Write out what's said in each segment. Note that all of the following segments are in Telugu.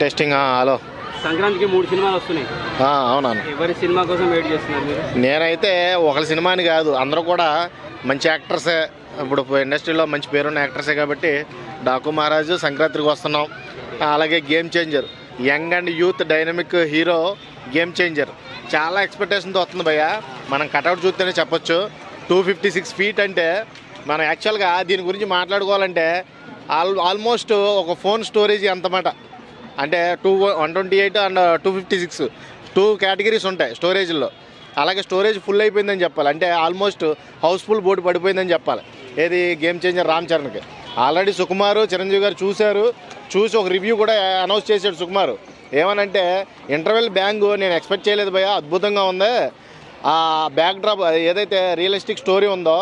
టెస్టింగ్ హలో సంక్రాంతికి 3 సినిమాలు వస్తున్నాయి. అవునవును. ఎవరి సినిమా కోసం వెయిట్ చేస్తున్నారు మీరు? నేనైతే ఒకరి సినిమాని కాదు, అందరూ కూడా మంచి యాక్టర్సే. ఇప్పుడు ఇండస్ట్రీలో మంచి పేరున్న యాక్టర్సే కాబట్టి డాకు మహారాజు, సంక్రాంతికి వస్తున్నాం. అలాగే game changer, young and youth dynamic hero game changer. చాలా ఎక్స్పెక్టేషన్తో వస్తుంది భయ్య. మనం కటౌట్ చూస్తేనే చెప్పొచ్చు. 256 feet అంటే మనం యాక్చువల్గా దీని గురించి మాట్లాడుకోవాలంటే ఆల్మోస్ట్ ఒక ఫోన్ స్టోరేజ్ ఎంతమాట అంటే 128 అండ్ 256 2 కేటగిరీస్ ఉంటాయి స్టోరేజ్లో. అలాగే స్టోరేజ్ ఫుల్ అయిపోయిందని చెప్పాలి. అంటే ఆల్మోస్ట్ హౌస్ఫుల్ బోర్డు పడిపోయిందని చెప్పాలి. ఏది గేమ్ చేంజర్ రామ్ చరణ్కి. ఆల్రెడీ సుకుమారు, చిరంజీవి గారు చూసి ఒక రివ్యూ కూడా అనౌన్స్ చేశాడు సుకుమారు. ఏమనంటే ఇంటర్వెల్ బ్యాంగ్ నేను ఎక్స్పెక్ట్ చేయలేదు భయ్య, అద్భుతంగా ఉంది. ఆ బ్యాక్ డ్రాప్ ఏదైతే రియలిస్టిక్ స్టోరీ ఉందో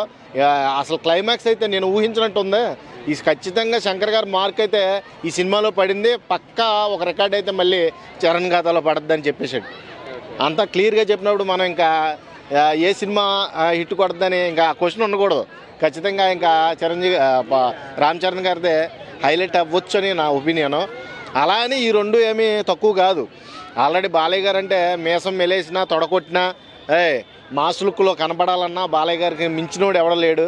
అసలు క్లైమాక్స్ అయితే నేను ఊహించినట్టు ఉంది. ఈ ఖచ్చితంగా శంకర్ గారు మార్క్ అయితే ఈ సినిమాలో పడింది. పక్కా ఒక రికార్డ్ అయితే మళ్ళీ చరణ్ ఖాతాలో పడద్దని చెప్పేసాడు. అంతా క్లియర్గా చెప్పినప్పుడు మనం ఇంకా ఏ సినిమా హిట్ కొడద్దని ఇంకా క్వశ్చన్ ఉండకూడదు. ఖచ్చితంగా ఇంకా రామ్ చరణ్ గారిదే హైలైట్ అవ్వచ్చు అని నా ఒపీనియను. అలా అని ఈ రెండు ఏమీ తక్కువ కాదు. ఆల్రెడీ బాలయ్య గారు అంటే మీసం మెలేసినా తొడకొట్టినా మాస్ లుక్లో కనపడాలన్నా బాలయ్య గారికి మించినోడు ఎవడ లేడు.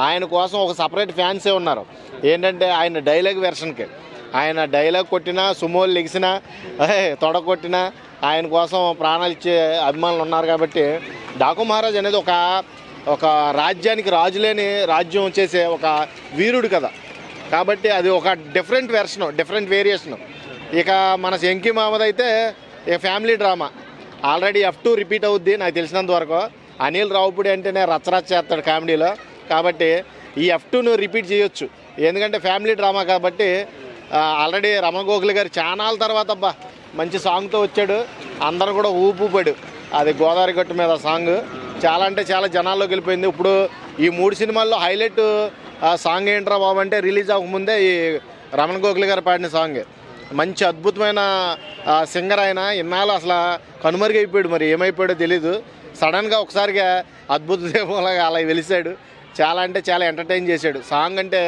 ఆయన కోసం ఒక సపరేట్ ఫ్యాన్సే ఉన్నారు. ఏంటంటే ఆయన డైలాగ్ వెర్షన్కి ఆయన డైలాగ్ కొట్టినా, సుమోలు లెగిసినా, తొడకొట్టినా ఆయన కోసం ప్రాణాలు ఇచ్చే అభిమానులు ఉన్నారు. కాబట్టి డాకు మహారాజ్ అనేది ఒక రాజ్యానికి రాజులేని రాజ్యం చేసే ఒక వీరుడు కదా. కాబట్టి అది ఒక డిఫరెంట్ వెర్షను, డిఫరెంట్ వేరియేషను. ఇక మన శంకీ మహమ్మద్ అయితే ఇక family drama. Already F2 repeat అవుద్ది నాకు తెలిసినంత వరకు. అనిల్ రావుపూడి అంటేనే రచ్చరచ్చ చేస్తాడు కామెడీలో. కాబట్టి ఈ F2ను రిపీట్ చేయొచ్చు, ఎందుకంటే ఫ్యామిలీ డ్రామా కాబట్టి. ఆల్రెడీ రమణ గోఖలే గారు చానాల తర్వాత మంచి సాంగ్తో వచ్చాడు. అందరూ కూడా ఊపుపడు. అది గోదావరి గట్టు మీద సాంగ్ చాలా అంటే చాలా జనాల్లోకి వెళ్ళిపోయింది. ఇప్పుడు ఈ 3 సినిమాల్లో హైలైట్ సాంగ్ ఏంట్రా బాబు అంటే రిలీజ్ అవ్వకముందే ఈ రమణ గోఖలే గారు పాడిన సాంగ్. మంచి అద్భుతమైన సింగర్ ఆయన. ఇన్నాళ్ళు అసలు కనుమరుగైపోయాడు, మరి ఏమైపోయాడో తెలీదు. సడన్గా ఒకసారిగా అద్భుత దేవంలాగా అలా వెలిసాడు. చాలా అంటే చాలా ఎంటర్టైన్ చేశాడు. సాంగ్ అంటే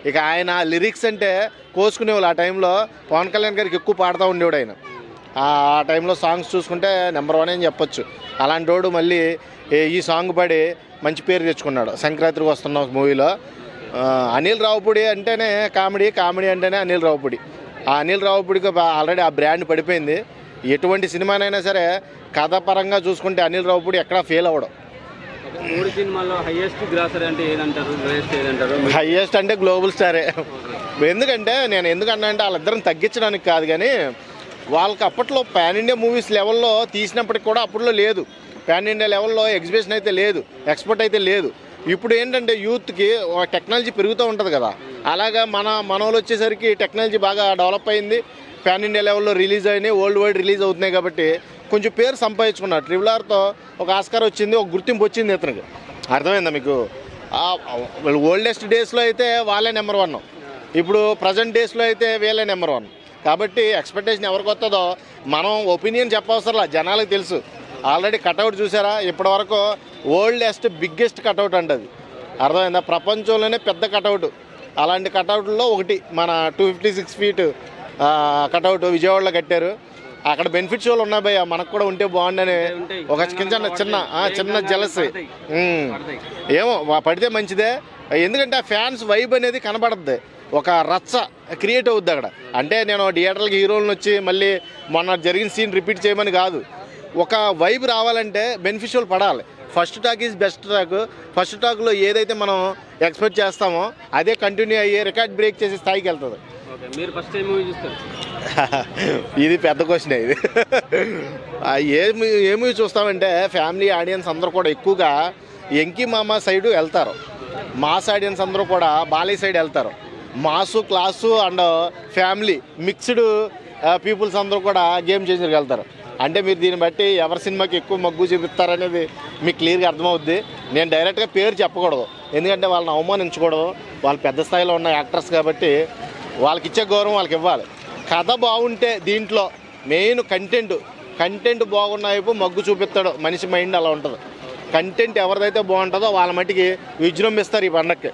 ఇక ఆయన లిరిక్స్ అంటే కోసుకునేవాళ్ళు. ఆ టైంలో పవన్ కళ్యాణ్ గారికి ఎక్కువ పాడుతూ ఉండేవాడు ఆయన. ఆ టైంలో సాంగ్స్ చూసుకుంటే నెంబర్ 1 అని చెప్పొచ్చు. అలాంటి వాడు మళ్ళీ ఈ సాంగ్ పాడి మంచి పేరు తెచ్చుకున్నాడు సంక్రాంతికి వస్తున్న మూవీలో. అనిల్ రావుపూడి అంటేనే కామెడీ అంటేనే అనిల్ రావుపూడి. ఆ అనిల్ రావుపూడికి ఆల్రెడీ ఆ బ్రాండ్ పడిపోయింది. ఎటువంటి సినిమానైనా సరే కథ పరంగా చూసుకుంటే అనిల్ రావుపూడి ఎక్కడా ఫెయిల్ అవ్వడం. 3 సినిమాల్లో హైయెస్ట్ గ్రాసర్ అంటే ఏదంటారు? హైయెస్ట్ అంటే గ్లోబల్ స్టారే. ఎందుకంటే నేను ఎందుకన్నా అంటే వాళ్ళిద్దరిని తగ్గించడానికి కాదు, కానీ వాళ్ళకి అప్పట్లో పాన్ ఇండియా మూవీస్ లెవెల్లో తీసినప్పటికి కూడా అప్పట్లో లేదు. పాన్ ఇండియా లెవెల్లో ఎగ్జిబిషన్ అయితే లేదు, ఎక్స్పోర్ట్ అయితే లేదు. ఇప్పుడు ఏంటంటే యూత్కి టెక్నాలజీ పెరుగుతూ ఉంటుంది కదా. అలాగా మనోళ్ళు వచ్చేసరికి టెక్నాలజీ బాగా డెవలప్ అయింది. పాన్ ఇండియా లెవెల్లో రిలీజ్ అయినాయి, వరల్డ్ వైడ్ రిలీజ్ అవుతున్నాయి. కాబట్టి కొంచెం పేరు సంపాదించుకున్నారు. RRRతో ఒక ఆస్కార్ వచ్చింది, ఒక గుర్తింపు వచ్చింది ఇతనికి. అర్థమైందా మీకు? ఓల్డెస్ట్ డేస్లో అయితే వాళ్ళే నెంబర్ 1, ఇప్పుడు ప్రజెంట్ డేస్లో అయితే వీళ్ళే నెంబర్ 1. కాబట్టి ఎక్స్పెక్టేషన్ ఎవరికి వస్తుందో మనం ఒపీనియన్ చెప్పవసరంలా, జనాలకు తెలుసు. ఆల్రెడీ కటౌట్ చూసారా? ఇప్పటివరకు ఓల్డెస్ట్ బిగ్గెస్ట్ కటౌట్ అంటది. అర్థమైందా? ప్రపంచంలోనే పెద్ద కటౌట్. అలాంటి కటౌట్లో ఒకటి మన 256 feet కటౌట్ విజయవాడలో కట్టారు. అక్కడ బెనిఫిట్ షోలు ఉన్నాయి భయ్య, మనకు కూడా ఉంటే బాగుండని ఒక చిన్న జలసి. ఏమో పడితే మంచిదే, ఎందుకంటే ఆ ఫ్యాన్స్ వైబ్ అనేది కనబడుద్ది. ఒక రచ్చ క్రియేట్ అవుద్ది అక్కడ. అంటే నేను థియేటర్లకి హీరోలను వచ్చి మళ్ళీ మొన్న జరిగిన సీన్ రిపీట్ చేయమని కాదు. ఒక వైబ్ రావాలంటే బెనిఫిషియల్ పడాలి. First talk is best talk. First టాక్లో ఏదైతే మనం ఎక్స్పెక్ట్ చేస్తామో అదే కంటిన్యూ అయ్యి రికార్డ్ బ్రేక్ చేసే స్థాయికి వెళ్తుంది. ఇది పెద్ద క్వశ్చన్. ఇది ఏ మూవీ చూస్తామంటే ఫ్యామిలీ ఆడియన్స్ అందరూ కూడా ఎక్కువగా ఎంకీ మామ సైడు వెళ్తారు. మాస్ ఆడియన్స్ అందరూ కూడా బాలయ్య సైడ్ వెళ్తారు. Mass, class and family mixed peoples అందరూ కూడా గేమ్ చేంజర్కి వెళ్తారు. అంటే మీరు దీన్ని బట్టి ఎవరి సినిమాకి ఎక్కువ మగ్గు చూపిస్తారనేది మీకు క్లియర్గా అర్థమవుద్ది. నేను డైరెక్ట్గా పేరు చెప్పకూడదు, ఎందుకంటే వాళ్ళని అవమానించకూడదు. వాళ్ళు పెద్ద స్థాయిలో ఉన్న యాక్టర్స్ కాబట్టి వాళ్ళకి ఇచ్చే గౌరవం వాళ్ళకి ఇవ్వాలి. కథ బాగుంటే దీంట్లో మెయిన్ కంటెంట్ బాగున్న వైపు మగ్గు చూపిస్తాడు మనిషి మైండ్. అలా ఉంటుంది. కంటెంట్ ఎవరిదైతే బాగుంటుందో వాళ్ళ మట్టికి విజృంభిస్తారు ఈ పండగకి.